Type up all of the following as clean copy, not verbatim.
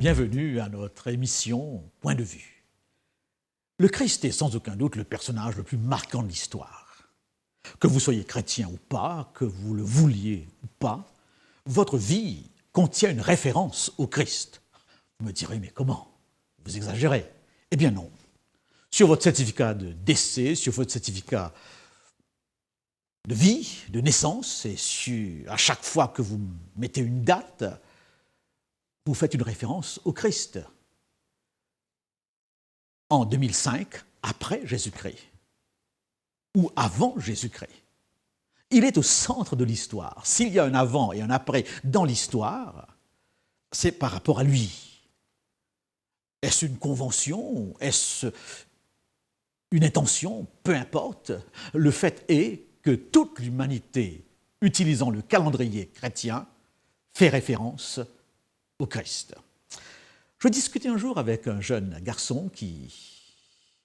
Bienvenue à notre émission Point de vue. Le Christ est sans aucun doute le personnage le plus marquant de l'histoire. Que vous soyez chrétien ou pas, que vous le vouliez ou pas, votre vie contient une référence au Christ. Vous me direz, mais comment? Vous exagérez. Eh bien non. Sur votre certificat de décès, sur votre certificat de vie, de naissance, et à chaque fois que vous mettez une date, vous faites une référence au Christ. En 2005, après Jésus-Christ, ou avant Jésus-Christ. Il est au centre de l'histoire. S'il y a un avant et un après dans l'histoire, c'est par rapport à lui. Est-ce une convention? Est-ce une intention? Peu importe. Le fait est que toute l'humanité, utilisant le calendrier chrétien, fait référence au Christ. Je discutais un jour avec un jeune garçon qui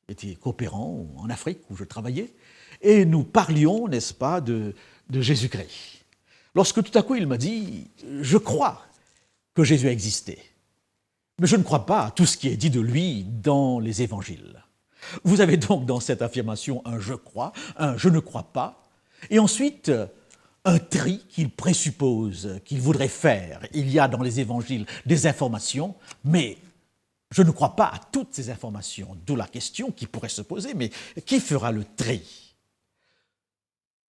était coopérant en Afrique où je travaillais, et nous parlions, n'est-ce pas, de Jésus-Christ. Lorsque tout à coup il m'a dit « Je crois que Jésus a existé, mais je ne crois pas à tout ce qui est dit de lui dans les évangiles. » Vous avez donc dans cette affirmation un « je crois », un « je ne crois pas », et ensuite un tri qu'il présuppose, qu'il voudrait faire. Il y a dans les évangiles des informations, mais je ne crois pas à toutes ces informations. D'où la question qui pourrait se poser, mais qui fera le tri?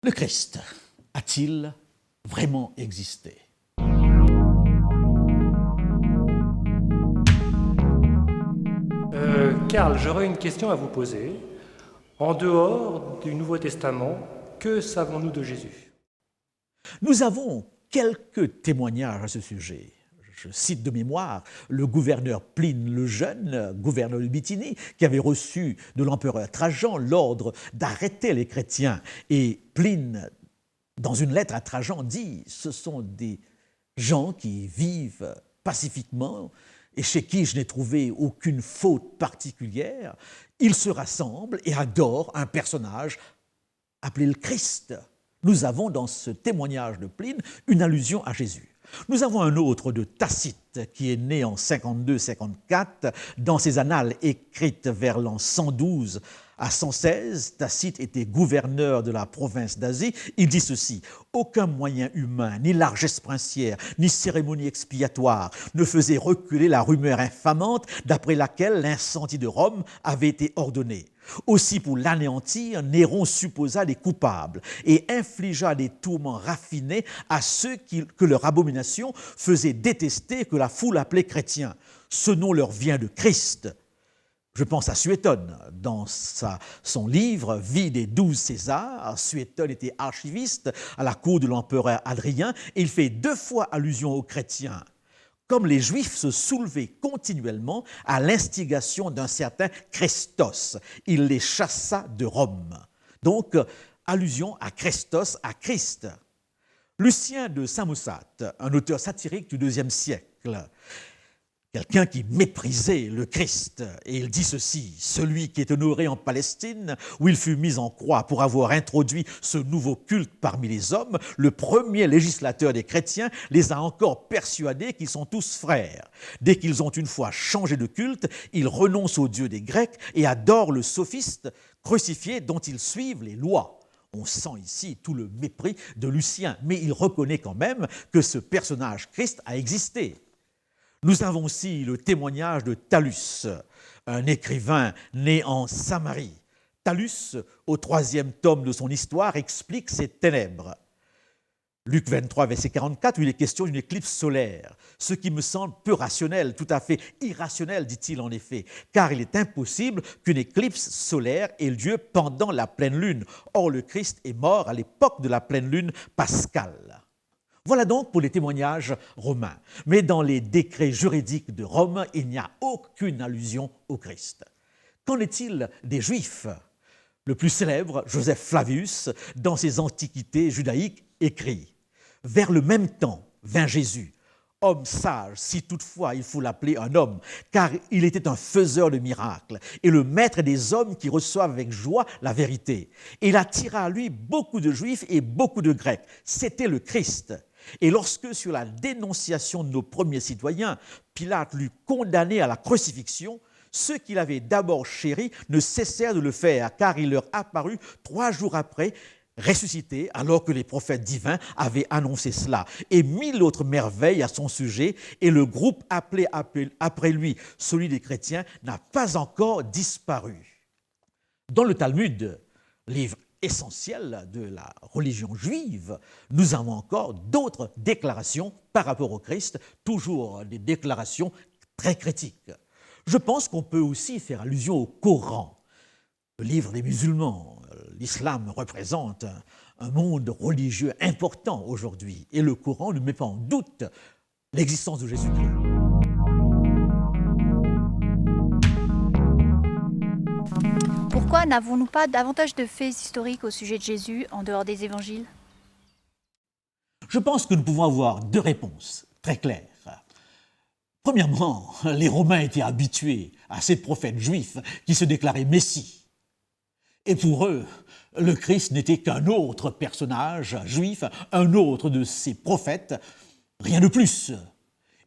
Le Christ a-t-il vraiment existé? Karl, j'aurais une question à vous poser. En dehors du Nouveau Testament, que savons-nous de Jésus? Nous avons quelques témoignages à ce sujet. Je cite de mémoire le gouverneur Pline le Jeune, gouverneur de Bithynie, qui avait reçu de l'empereur Trajan l'ordre d'arrêter les chrétiens. Et Pline, dans une lettre à Trajan, dit « Ce sont des gens qui vivent pacifiquement et chez qui je n'ai trouvé aucune faute particulière. Ils se rassemblent et adorent un personnage appelé le Christ. » Nous avons dans ce témoignage de Pline une allusion à Jésus. Nous avons un autre de Tacite qui est né en 52-54. Dans ses annales écrites vers l'an 112 à 116, Tacite était gouverneur de la province d'Asie. Il dit ceci: « Aucun moyen humain, ni largesse princière, ni cérémonie expiatoire ne faisait reculer la rumeur infamante d'après laquelle l'incendie de Rome avait été ordonné. Aussi, pour l'anéantir, Néron supposa des coupables et infligea des tourments raffinés à ceux que leur abomination faisait détester que la foule appelait chrétiens. Ce nom leur vient de Christ. » Je pense à Suétone. Dans son livre « Vie des 12 Césars », Suétone était archiviste à la cour de l'empereur Adrien et il fait 2 fois allusion aux chrétiens. Comme les Juifs se soulevaient continuellement à l'instigation d'un certain Christos, il les chassa de Rome. Donc, allusion à Christos, à Christ. Lucien de Samosate, un auteur satirique du IIe siècle, quelqu'un qui méprisait le Christ, et il dit ceci: « Celui qui est honoré en Palestine, où il fut mis en croix pour avoir introduit ce nouveau culte parmi les hommes, le premier législateur des chrétiens les a encore persuadés qu'ils sont tous frères. Dès qu'ils ont une fois changé de culte, ils renoncent au Dieu des Grecs et adorent le sophiste crucifié dont ils suivent les lois. » On sent ici tout le mépris de Lucien, mais il reconnaît quand même que ce personnage Christ a existé. Nous avons aussi le témoignage de Thalus, un écrivain né en Samarie. Thalus, au 3e tome de son histoire, explique ces ténèbres. Luc 23, verset 44, où il est question d'une éclipse solaire, ce qui me semble peu rationnel, tout à fait irrationnel, dit-il en effet, car il est impossible qu'une éclipse solaire ait lieu pendant la pleine lune. Or, le Christ est mort à l'époque de la pleine lune pascale. Voilà donc pour les témoignages romains. Mais dans les décrets juridiques de Rome, il n'y a aucune allusion au Christ. Qu'en est-il des Juifs? Le plus célèbre, Joseph Flavius, dans ses Antiquités judaïques, écrit « Vers le même temps vint Jésus, homme sage, si toutefois il faut l'appeler un homme, car il était un faiseur de miracles et le maître des hommes qui reçoivent avec joie la vérité. Et il attira à lui beaucoup de Juifs et beaucoup de Grecs. C'était le Christ. Et lorsque, sur la dénonciation de nos premiers citoyens, Pilate l'eut condamné à la crucifixion, ceux qu'il avait d'abord chéris ne cessèrent de le faire, car il leur apparut 3 jours après, ressuscité, alors que les prophètes divins avaient annoncé cela, et 1000 autres merveilles à son sujet, et le groupe appelé après lui, celui des chrétiens, n'a pas encore disparu. Dans le Talmud, livre essentiel de la religion juive, nous avons encore d'autres déclarations par rapport au Christ, toujours des déclarations très critiques. Je pense qu'on peut aussi faire allusion au Coran, le livre des musulmans. L'islam représente un monde religieux important aujourd'hui et le Coran ne met pas en doute l'existence de Jésus-Christ. Pourquoi n'avons-nous pas davantage de faits historiques au sujet de Jésus en dehors des évangiles? Je pense que nous pouvons avoir 2 réponses très claires. Premièrement, les Romains étaient habitués à ces prophètes juifs qui se déclaraient Messie. Et pour eux, le Christ n'était qu'un autre personnage juif, un autre de ces prophètes, rien de plus.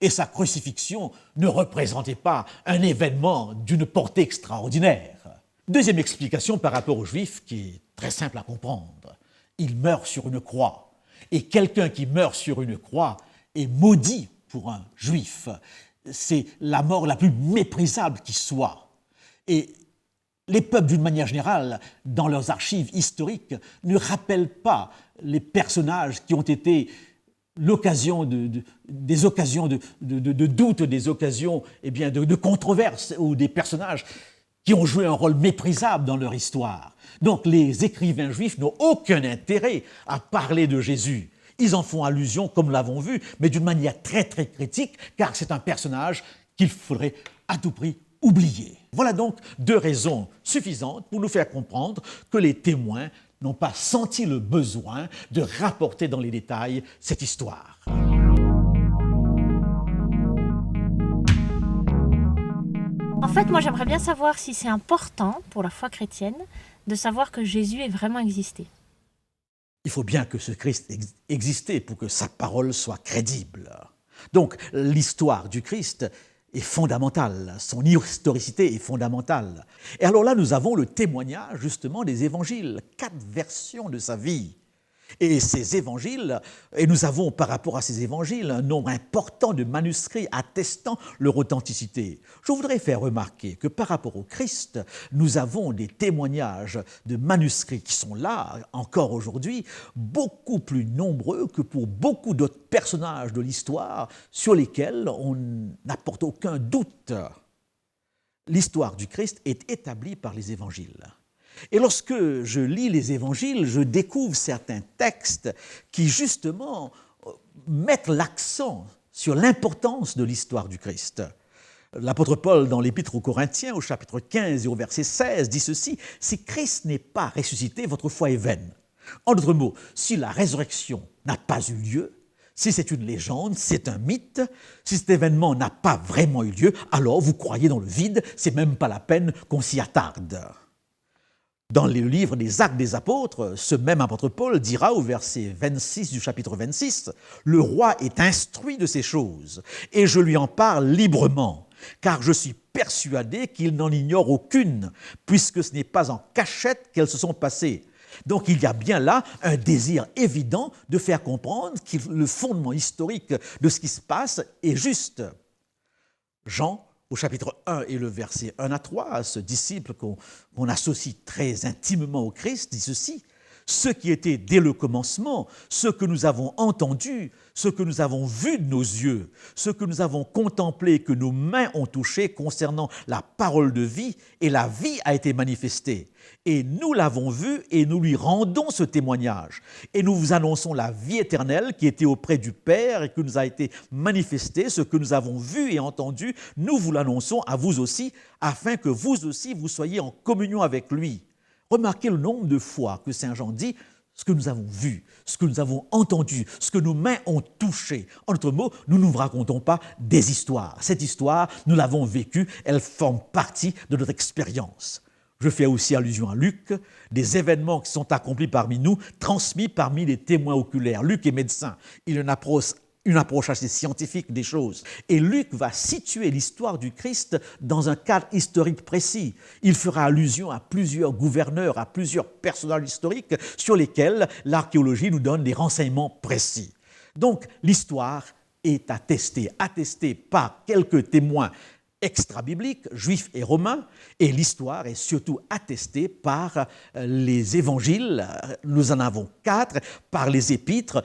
Et sa crucifixion ne représentait pas un événement d'une portée extraordinaire. Deuxième explication par rapport aux Juifs qui est très simple à comprendre. Il meurt sur une croix. Et quelqu'un qui meurt sur une croix est maudit pour un Juif. C'est la mort la plus méprisable qui soit. Et les peuples, d'une manière générale, dans leurs archives historiques, ne rappellent pas les personnages qui ont été l'occasion des occasions de doute, des occasions de controverses, ou des personnages qui ont joué un rôle méprisable dans leur histoire. Donc les écrivains juifs n'ont aucun intérêt à parler de Jésus. Ils en font allusion, comme nous l'avons vu, mais d'une manière très très critique, car c'est un personnage qu'il faudrait à tout prix oublier. Voilà donc 2 raisons suffisantes pour nous faire comprendre que les témoins n'ont pas senti le besoin de rapporter dans les détails cette histoire. En fait, moi j'aimerais bien savoir si c'est important pour la foi chrétienne de savoir que Jésus ait vraiment existé. Il faut bien que ce Christ existe pour que sa parole soit crédible. Donc l'histoire du Christ est fondamentale, son historicité est fondamentale. Et alors là, nous avons le témoignage justement des évangiles, 4 versions de sa vie. Et ces évangiles, et nous avons par rapport à ces évangiles un nombre important de manuscrits attestant leur authenticité. Je voudrais faire remarquer que par rapport au Christ, nous avons des témoignages de manuscrits qui sont là, encore aujourd'hui, beaucoup plus nombreux que pour beaucoup d'autres personnages de l'histoire sur lesquels on n'apporte aucun doute. L'histoire du Christ est établie par les évangiles. Et lorsque je lis les évangiles, je découvre certains textes qui justement mettent l'accent sur l'importance de l'histoire du Christ. L'apôtre Paul, dans l'Épître aux Corinthiens, au chapitre 15 et au verset 16, dit ceci: « Si Christ n'est pas ressuscité, votre foi est vaine. » En d'autres mots, si la résurrection n'a pas eu lieu, si c'est une légende, c'est un mythe, si cet événement n'a pas vraiment eu lieu, alors vous croyez dans le vide, c'est même pas la peine qu'on s'y attarde. Dans le livre des Actes des Apôtres, ce même apôtre Paul dira au verset 26 du chapitre 26 « Le roi est instruit de ces choses, et je lui en parle librement, car je suis persuadé qu'il n'en ignore aucune, puisque ce n'est pas en cachette qu'elles se sont passées. » Donc il y a bien là un désir évident de faire comprendre que le fondement historique de ce qui se passe est juste. Jean, au chapitre 1 et le verset 1 à 3, ce disciple qu'on associe très intimement au Christ, dit ceci: « Ce qui était dès le commencement, ce que nous avons entendu, ce que nous avons vu de nos yeux, ce que nous avons contemplé, que nos mains ont touché concernant la parole de vie, et la vie a été manifestée. Et nous l'avons vu et nous lui rendons ce témoignage. Et nous vous annonçons la vie éternelle qui était auprès du Père et que nous a été manifestée, ce que nous avons vu et entendu, nous vous l'annonçons à vous aussi, afin que vous aussi vous soyez en communion avec lui. » Remarquez le nombre de fois que Saint Jean dit ce que nous avons vu, ce que nous avons entendu, ce que nos mains ont touché. En d'autres mots, nous ne vous racontons pas des histoires. Cette histoire, nous l'avons vécue, elle forme partie de notre expérience. Je fais aussi allusion à Luc, des événements qui sont accomplis parmi nous, transmis parmi les témoins oculaires. Luc est médecin, il a une approche assez scientifique des choses. Et Luc va situer l'histoire du Christ dans un cadre historique précis. Il fera allusion à plusieurs gouverneurs, à plusieurs personnages historiques sur lesquels l'archéologie nous donne des renseignements précis. Donc l'histoire est attestée par quelques témoins extra-bibliques, juifs et romains, et l'histoire est surtout attestée par les évangiles, nous en avons 4, par les épîtres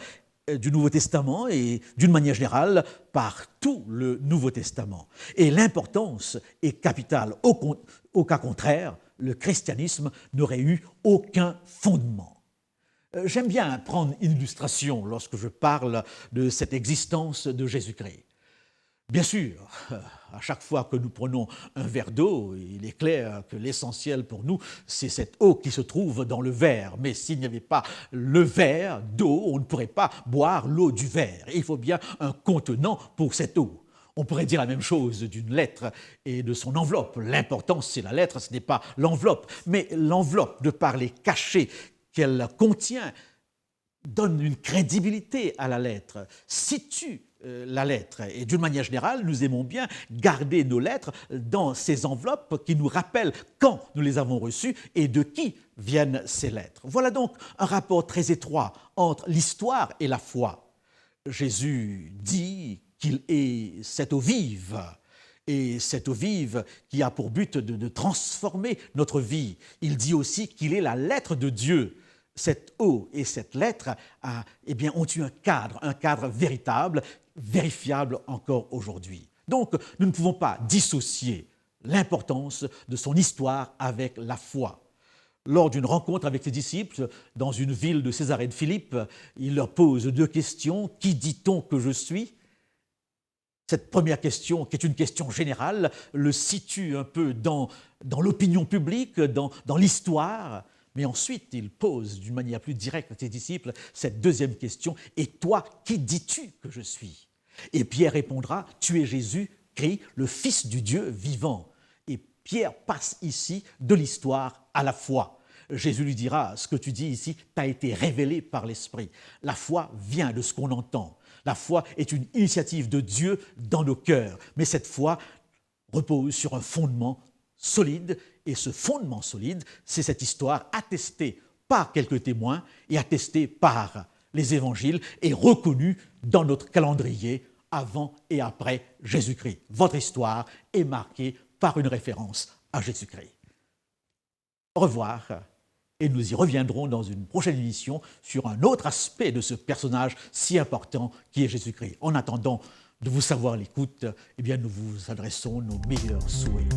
du Nouveau Testament et d'une manière générale par tout le Nouveau Testament. Et l'importance est capitale. Au cas contraire, le christianisme n'aurait eu aucun fondement. J'aime bien prendre une illustration lorsque je parle de cette existence de Jésus-Christ. Bien sûr, à chaque fois que nous prenons un verre d'eau, il est clair que l'essentiel pour nous, c'est cette eau qui se trouve dans le verre. Mais s'il n'y avait pas le verre d'eau, on ne pourrait pas boire l'eau du verre. Il faut bien un contenant pour cette eau. On pourrait dire la même chose d'une lettre et de son enveloppe. L'important, c'est la lettre, ce n'est pas l'enveloppe. Mais l'enveloppe, de par les cachets qu'elle contient, donne une crédibilité à la lettre, situe la lettre. Et d'une manière générale, nous aimons bien garder nos lettres dans ces enveloppes qui nous rappellent quand nous les avons reçues et de qui viennent ces lettres. Voilà donc un rapport très étroit entre l'histoire et la foi. Jésus dit qu'il est cette eau vive, et cette eau vive qui a pour but de transformer notre vie. Il dit aussi qu'il est la lettre de Dieu. Cette eau et cette lettre ont eu un cadre véritable, vérifiable encore aujourd'hui. Donc, nous ne pouvons pas dissocier l'importance de son histoire avec la foi. Lors d'une rencontre avec ses disciples dans une ville de Césarée de Philippe, il leur pose 2 questions. Qui dit-on que je suis ? Cette première question, qui est une question générale, le situe un peu dans l'opinion publique, dans l'histoire. Mais ensuite, il pose d'une manière plus directe à ses disciples cette deuxième question. « Et toi, qui dis-tu que je suis ?» Et Pierre répondra « Tu es Jésus-Christ, le Fils du Dieu vivant. » Et Pierre passe ici de l'histoire à la foi. Jésus lui dira « Ce que tu dis ici t'a été révélé par l'Esprit. » La foi vient de ce qu'on entend. La foi est une initiative de Dieu dans nos cœurs. Mais cette foi repose sur un fondement solide. Et ce fondement solide, c'est cette histoire attestée par quelques témoins et attestée par les évangiles et reconnue dans notre calendrier avant et après Jésus-Christ. Votre histoire est marquée par une référence à Jésus-Christ. Au revoir et nous y reviendrons dans une prochaine émission sur un autre aspect de ce personnage si important qui est Jésus-Christ. En attendant de vous savoir l'écoute, nous vous adressons nos meilleurs souhaits.